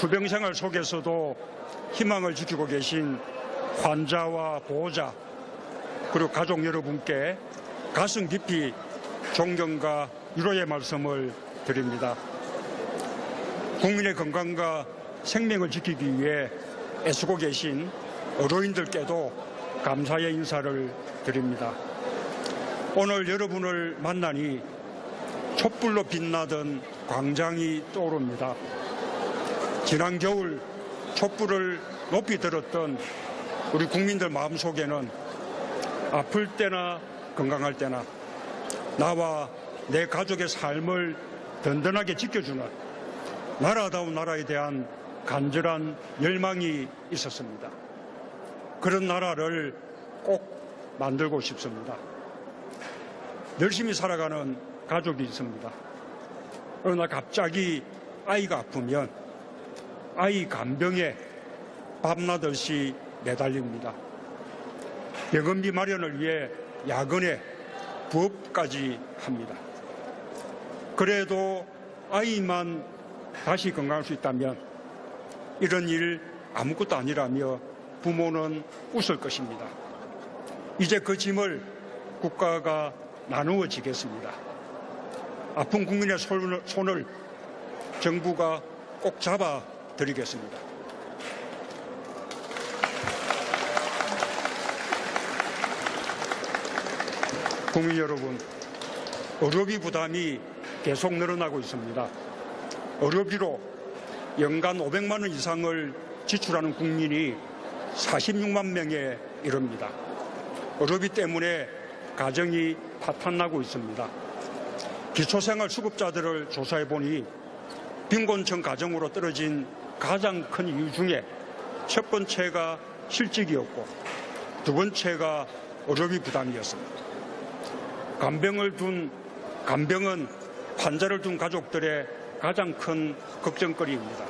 투병 생활 속에서도 희망을 지키고 계신 환자와 보호자 그리고 가족 여러분께 가슴 깊이 존경과 위로의 말씀을 드립니다. 국민의 건강과 생명을 지키기 위해 애쓰고 계신 의료인들께도 감사의 인사를 드립니다. 오늘 여러분을 만나니 촛불로 빛나던 광장이 떠오릅니다. 지난 겨울 촛불을 높이 들었던 우리 국민들 마음속에는 아플 때나 건강할 때나 나와 내 가족의 삶을 든든하게 지켜주는 나라다운 나라에 대한 간절한 열망이 있었습니다. 그런 나라를 꼭 만들고 싶습니다. 열심히 살아가는 가족이 있습니다. 그러나 갑자기 아이가 아프면 아이 간병에 밤낮없이 매달립니다. 병원비 마련을 위해 야근에 부업까지 합니다. 그래도 아이만 다시 건강할 수 있다면 이런 일 아무것도 아니라며 부모는 웃을 것입니다. 이제 그 짐을 국가가 나누어 지겠습니다. 아픈 국민의 손을 정부가 꼭 잡아 드리겠습니다. 국민 여러분, 의료비 부담이 계속 늘어나고 있습니다. 의료비로 연간 500만 원 이상을 지출하는 국민이 46만 명에 이릅니다. 의료비 때문에 가정이 파탄나고 있습니다. 기초생활수급자들을 조사해보니 빈곤층 가정으로 떨어진 가장 큰 이유 중에 첫 번째가 실직이었고 두 번째가 의료비 부담이었습니다. 간병은 환자를 둔 가족들의 가장 큰 걱정거리입니다.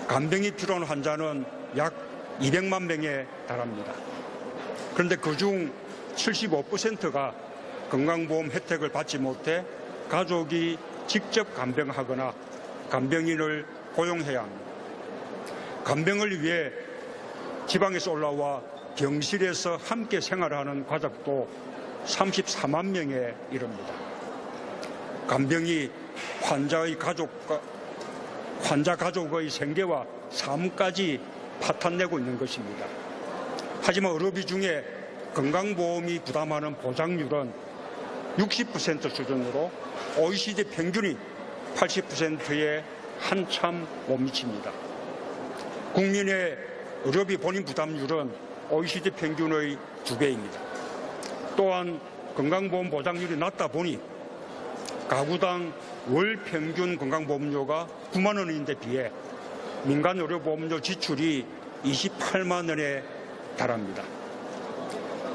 간병이 필요한 환자는 약 200만 명에 달합니다. 그런데 그중 75%가 건강보험 혜택을 받지 못해 가족이 직접 간병하거나 간병인을 고용해야 합니다. 간병을 위해 지방에서 올라와 병실에서 함께 생활하는 가족도 34만 명에 이릅니다. 간병이 환자 가족의 생계와 삶까지 파탄내고 있는 것입니다. 하지만 의료비 중에 건강보험이 부담하는 보장률은 60% 수준으로 OECD 평균이 80%에 한참 못 미칩니다. 국민의 의료비 본인 부담률은 OECD 평균의 2배입니다. 또한 건강보험 보장률이 낮다 보니 가구당 월 평균 건강보험료가 9만 원인데 비해 민간의료보험료 지출이 28만 원에 달합니다.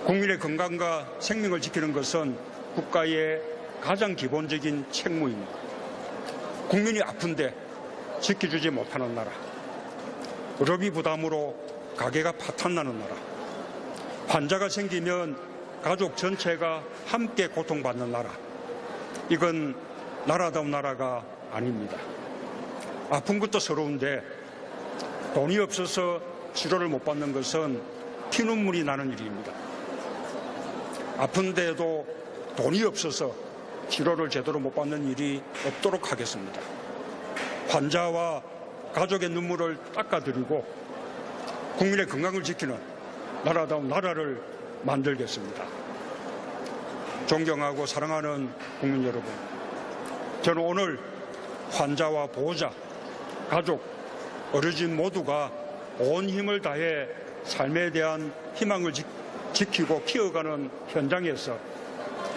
국민의 건강과 생명을 지키는 것은 국가의 가장 기본적인 책무입니다. 국민이 아픈데 지켜주지 못하는 나라, 의료비 부담으로 가게가 파탄나는 나라, 환자가 생기면 가족 전체가 함께 고통받는 나라, 이건 나라다운 나라가 아닙니다. 아픈 것도 서러운데 돈이 없어서 치료를 못 받는 것은 피눈물이 나는 일입니다. 아픈데도 돈이 없어서 치료를 제대로 못 받는 일이 없도록 하겠습니다. 환자와 가족의 눈물을 닦아드리고 국민의 건강을 지키는 나라다운 나라를 만들겠습니다. 존경하고 사랑하는 국민 여러분, 저는 오늘 환자와 보호자, 가족, 의료진 모두가 온 힘을 다해 삶에 대한 희망을 지키고 키워가는 현장에서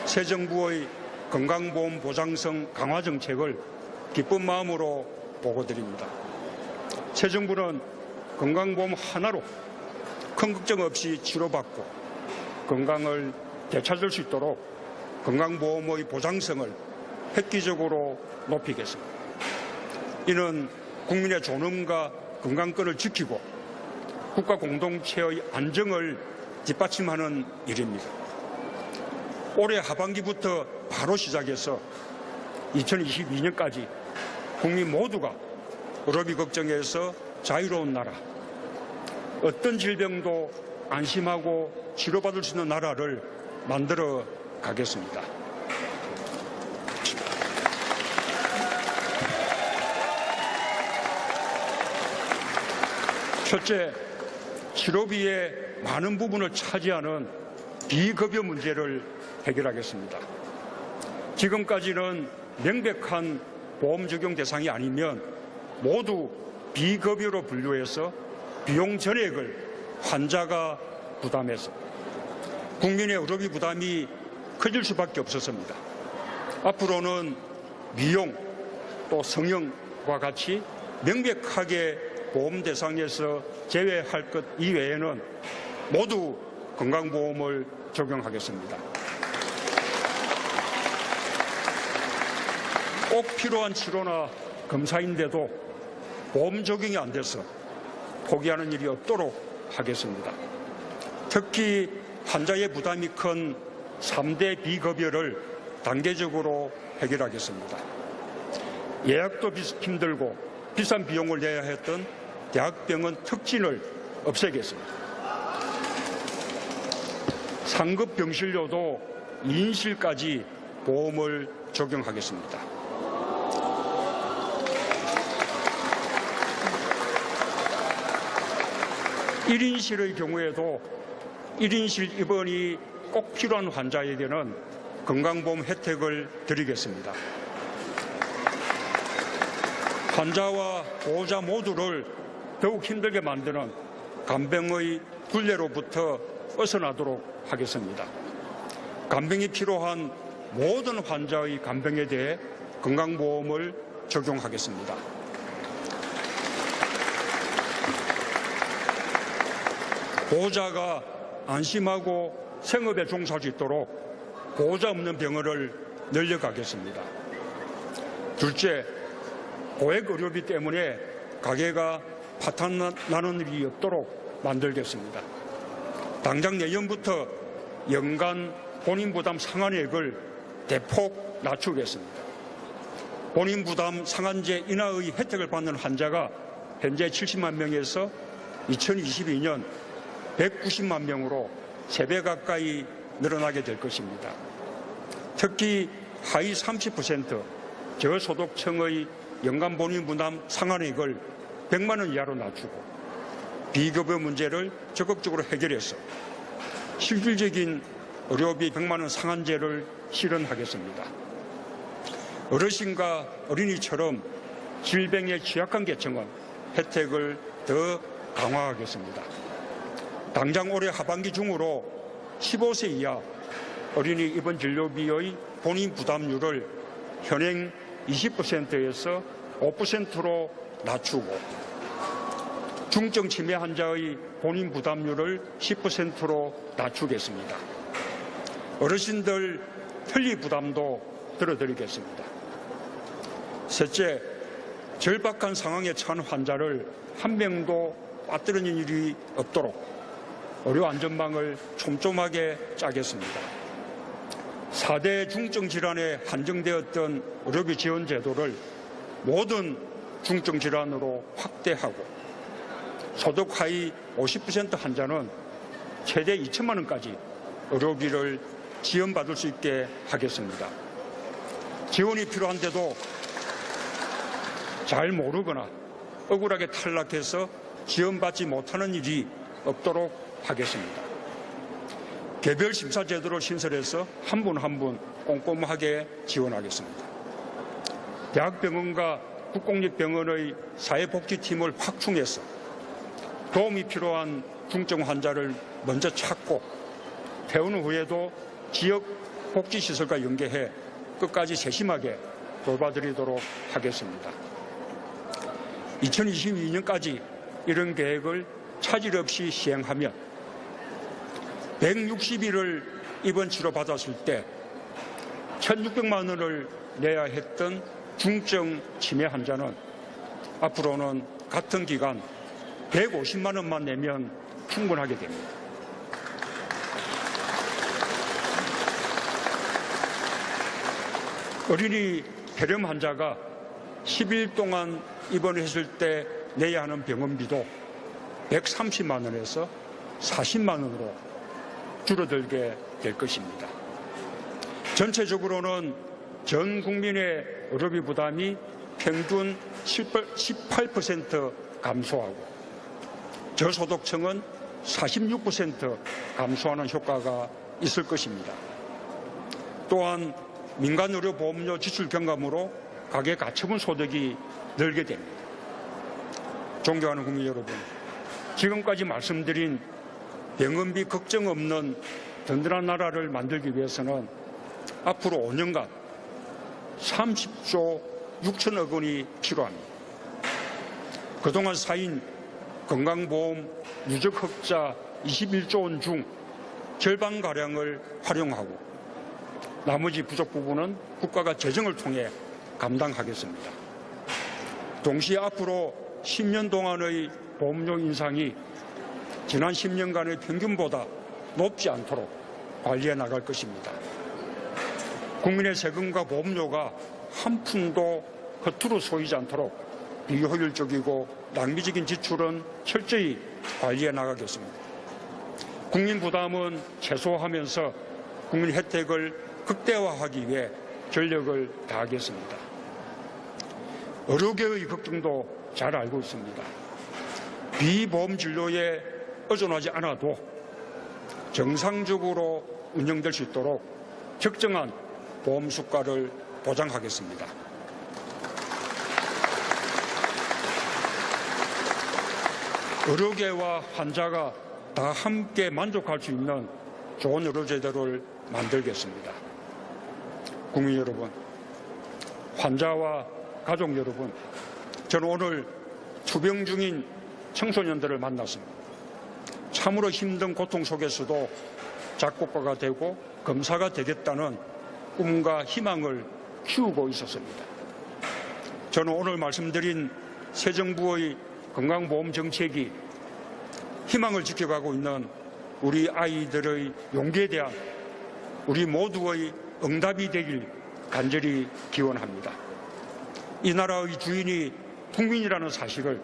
새 정부의 건강보험 보장성 강화 정책을 기쁜 마음으로 보고드립니다. 새 정부는 건강보험 하나로 큰 걱정 없이 치료받고 건강을 되찾을 수 있도록 건강보험의 보장성을 획기적으로 높이겠습니다. 이는 국민의 존엄과 건강권을 지키고 국가 공동체의 안정을 뒷받침하는 일입니다. 올해 의료비 걱정에서 자유로운 나라, 어떤 질병도 안심하고 치료받을 수 있는 나라를 만들어 가겠습니다. 첫째, 치료비의 많은 부분을 차지하는 비급여 문제를 해결하겠습니다. 지금까지는 명백한 보험 적용 대상이 아니면 모두 비급여로 분류해서 비용 전액을 환자가 부담해서 국민의 의료비 부담이 커질 수밖에 없었습니다. 앞으로는 미용 또 성형과 같이 명백하게 보험 대상에서 제외할 것 이외에는 모두 건강보험을 적용하겠습니다. 꼭 필요한 치료나 검사인데도 보험 적용이 안 돼서 포기하는 일이 없도록 하겠습니다. 특히 환자의 부담이 큰 3대 비급여를 단계적으로 해결하겠습니다. 예약도 힘들고 비싼 비용을 내야 했던 대학병원 특진을 없애겠습니다. 상급 병실료도 2인실까지 보험을 적용하겠습니다. (1인실의) 경우에도 1인실 입원이 꼭 필요한 환자에게는 건강보험 혜택을 드리겠습니다. 환자와 보호자 모두를 더욱 힘들게 만드는 간병의 굴레로부터 벗어나도록 하겠습니다. 간병이 필요한 모든 환자의 간병에 대해 건강보험을 적용하겠습니다. 보호자가 안심하고 생업에 종사할 수 있도록 보호자 없는 병원을 늘려가겠습니다. 둘째, 고액 의료비 때문에 가게가 파탄나는 일이 없도록 만들겠습니다. 당장 내년부터 연간 본인 부담 상한액을 대폭 낮추겠습니다. 본인 부담 상한제 인하의 혜택을 받는 환자가 현재 70만 명에서 2022년 190만 명으로 3배 가까이 늘어나게 될 것입니다. 특히 하위 30% 저소득층의 연간 본인 부담 상한액을 100만 원 이하로 낮추고 비급여 문제를 적극적으로 해결해서 실질적인 의료비 100만 원 상한제를 실현하겠습니다. 어르신과 어린이처럼 질병에 취약한 계층은 혜택을 더 강화하겠습니다. 당장 올해 하반기 중으로 15세 이하 어린이 입원 진료비의 본인 부담률을 현행 20%에서 5%로 낮추고 중증 치매 환자의 본인 부담률을 10%로 낮추겠습니다. 어르신들 편리 부담도 들어드리겠습니다. 셋째, 절박한 상황에 처한 환자를 한 명도 빠뜨리는 일이 없도록 의료 안전망을 촘촘하게 짜겠습니다. 4대 중증 질환에 한정되었던 의료비 지원 제도를 모든 중증 질환으로 확대하고 소득 하위 50% 환자는 최대 2천만 원까지 의료비를 지원받을 수 있게 하겠습니다. 지원이 필요한데도 잘 모르거나 억울하게 탈락해서 지원받지 못하는 일이 없도록 하겠습니다. 개별 심사 제도를 신설해서 한 분 한 분 꼼꼼하게 지원하겠습니다. 대학병원과 국공립병원의 사회복지팀을 확충해서 도움이 필요한 중증 환자를 먼저 찾고 퇴원 후에도 지역 복지시설과 연계해 끝까지 세심하게 돌봐드리도록 하겠습니다. 2022년까지 이런 계획을 차질 없이 시행하면 160일을 입원 치료 받았을 때 1,600만 원을 내야 했던 중증 치매 환자는 앞으로는 같은 기간 150만 원만 내면 충분하게 됩니다. 어린이 폐렴 환자가 10일 동안 입원했을 때 내야 하는 병원비도 130만 원에서 40만 원으로 줄어들게 될 것입니다. 전체적으로는 전 국민의 의료비 부담이 평균 18% 감소하고 저소득층은 46% 감소하는 효과가 있을 것입니다. 또한 민간의료보험료 지출 경감으로 가계 가처분 소득이 늘게 됩니다. 존경하는 국민 여러분, 지금까지 말씀드린 병원비 걱정 없는 든든한 나라를 만들기 위해서는 앞으로 5년간 30조 6천억 원이 필요합니다. 그동안 쌓인 건강보험 누적 흑자 21조 원 중 절반가량을 활용하고 나머지 부족 부분은 국가가 재정을 통해 감당하겠습니다. 동시에 앞으로 10년 동안의 보험료 인상이 지난 10년간의 평균보다 높지 않도록 관리해 나갈 것입니다. 국민의 세금과 보험료가 한 푼도 허투루 쏘이지 않도록 비효율적이고 낭비적인 지출은 철저히 관리해 나가겠습니다. 국민 부담은 최소화하면서 국민 혜택을 극대화하기 위해 전력을 다하겠습니다. 의료계의 걱정도 잘 알고 있습니다. 비보험 진료에 의존하지 않아도 정상적으로 운영될 수 있도록 적정한 보험 수가를 보장하겠습니다. 의료계와 환자가 다 함께 만족할 수 있는 좋은 의료제도를 만들겠습니다. 국민 여러분, 환자와 가족 여러분, 저는 오늘 투병 중인 청소년들을 만났습니다. 참으로 힘든 고통 속에서도 작곡가가 되고 검사가 되겠다는 꿈과 희망을 키우고 있었습니다. 저는 오늘 말씀드린 새 정부의 건강보험 정책이 희망을 지켜가고 있는 우리 아이들의 용기에 대한 우리 모두의 응답이 되길 간절히 기원합니다. 이 나라의 주인이 국민이라는 사실을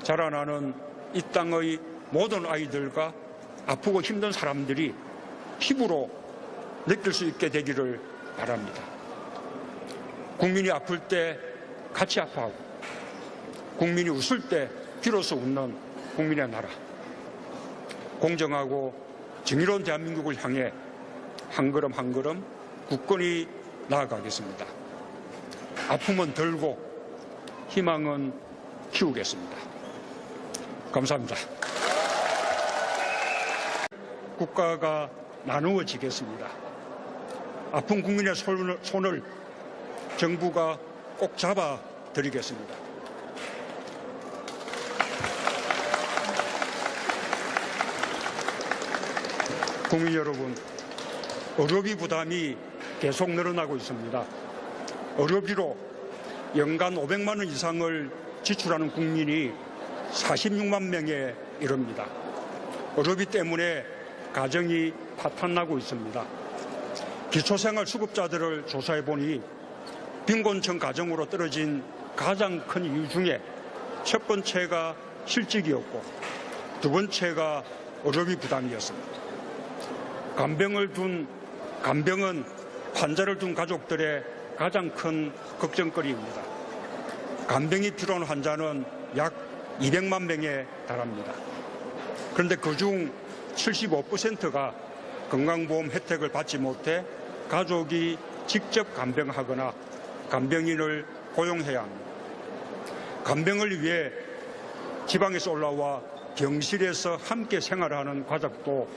자라나는 이 땅의 모든 아이들과 아프고 힘든 사람들이 피부로 느낄 수 있게 되기를 바랍니다. 국민이 아플 때 같이 아파하고 국민이 웃을 때 비로소 웃는 국민의 나라, 공정하고 정의로운 대한민국을 향해 한 걸음 한 걸음 굳건히 나아가겠습니다. 아픔은 덜고 희망은 키우겠습니다. 감사합니다. 국가가 나누어지겠습니다. 아픈 국민의 손을 정부가 꼭 잡아 드리겠습니다. 국민 여러분, 의료비 부담이 계속 늘어나고 있습니다. 의료비로 연간 500만 원 이상을 지출하는 국민이 46만 명에 이릅니다. 의료비 때문에 가정이 파탄나고 있습니다. 기초생활수급자들을 조사해보니 빈곤층 가정으로 떨어진 가장 큰 이유 중에 첫 번째가 실직이었고 두 번째가 의료비 부담이었습니다. 간병은 환자를 둔 가족들의 가장 큰 걱정거리입니다. 간병이 필요한 환자는 약 200만 명에 달합니다. 그런데 그중 75%가 건강보험 혜택을 받지 못해 가족이 직접 간병하거나 간병인을 고용해야 합니다. 간병을 위해 지방에서 올라와 병실에서 함께 생활하는 가족도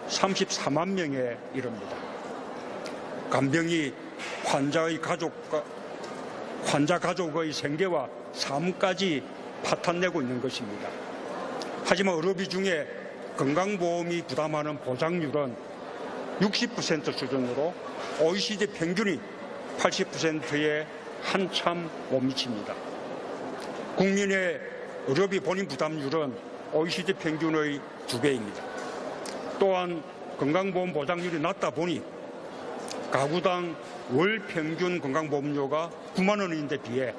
34만 명에 이릅니다. 간병이 환자 가족의 생계와 삶까지 파탄내고 있는 것입니다. 하지만 의료비 중에 건강보험이 부담하는 보장률은 60% 수준으로 OECD 평균이 80%에 한참 못 미칩니다. 국민의 의료비 본인 부담률은 OECD 평균의 2배입니다. 또한 건강보험 보장률이 낮다 보니 가구당 월 평균 건강보험료가 9만 원인데 비해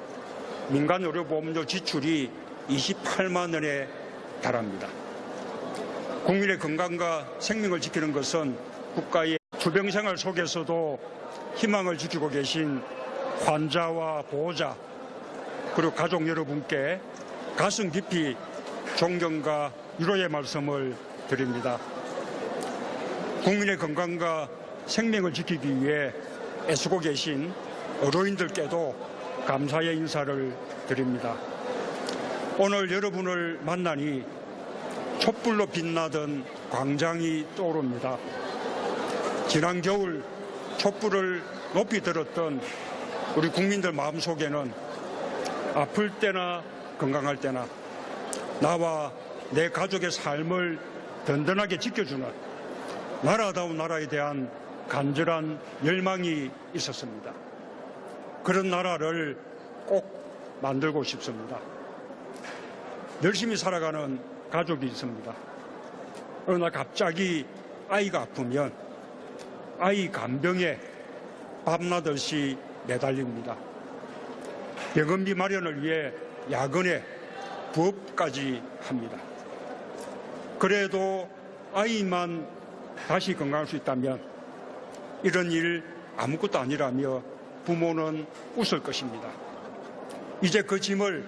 민간 의료보험료 지출이 28만 원에 달합니다. 국민의 건강과 생명을 지키는 것은 국가의 투병생활 속에서도 희망을 지키고 계신 환자와 보호자 그리고 가족 여러분께 가슴 깊이 존경과 위로의 말씀을 드립니다. 국민의 건강과 생명을 지키기 위해 애쓰고 계신 의료인들께도 감사의 인사를 드립니다. 오늘 여러분을 만나니 촛불로 빛나던 광장이 떠오릅니다. 지난 겨울 촛불을 높이 들었던 우리 국민들 마음속에는 아플 때나 건강할 때나 나와 내 가족의 삶을 든든하게 지켜주는 나라다운 나라에 대한 간절한 열망이 있었습니다. 그런 나라를 꼭 만들고 싶습니다. 열심히 살아가는 가족이 있습니다. 그러나 갑자기 아이가 아프면 아이 간병에 밤낮없이 매달립니다. 병원비 마련을 위해 야근에 부업까지 합니다. 그래도 아이만 다시 건강할 수 있다면 이런 일 아무것도 아니라며 부모는 웃을 것입니다. 이제 그 짐을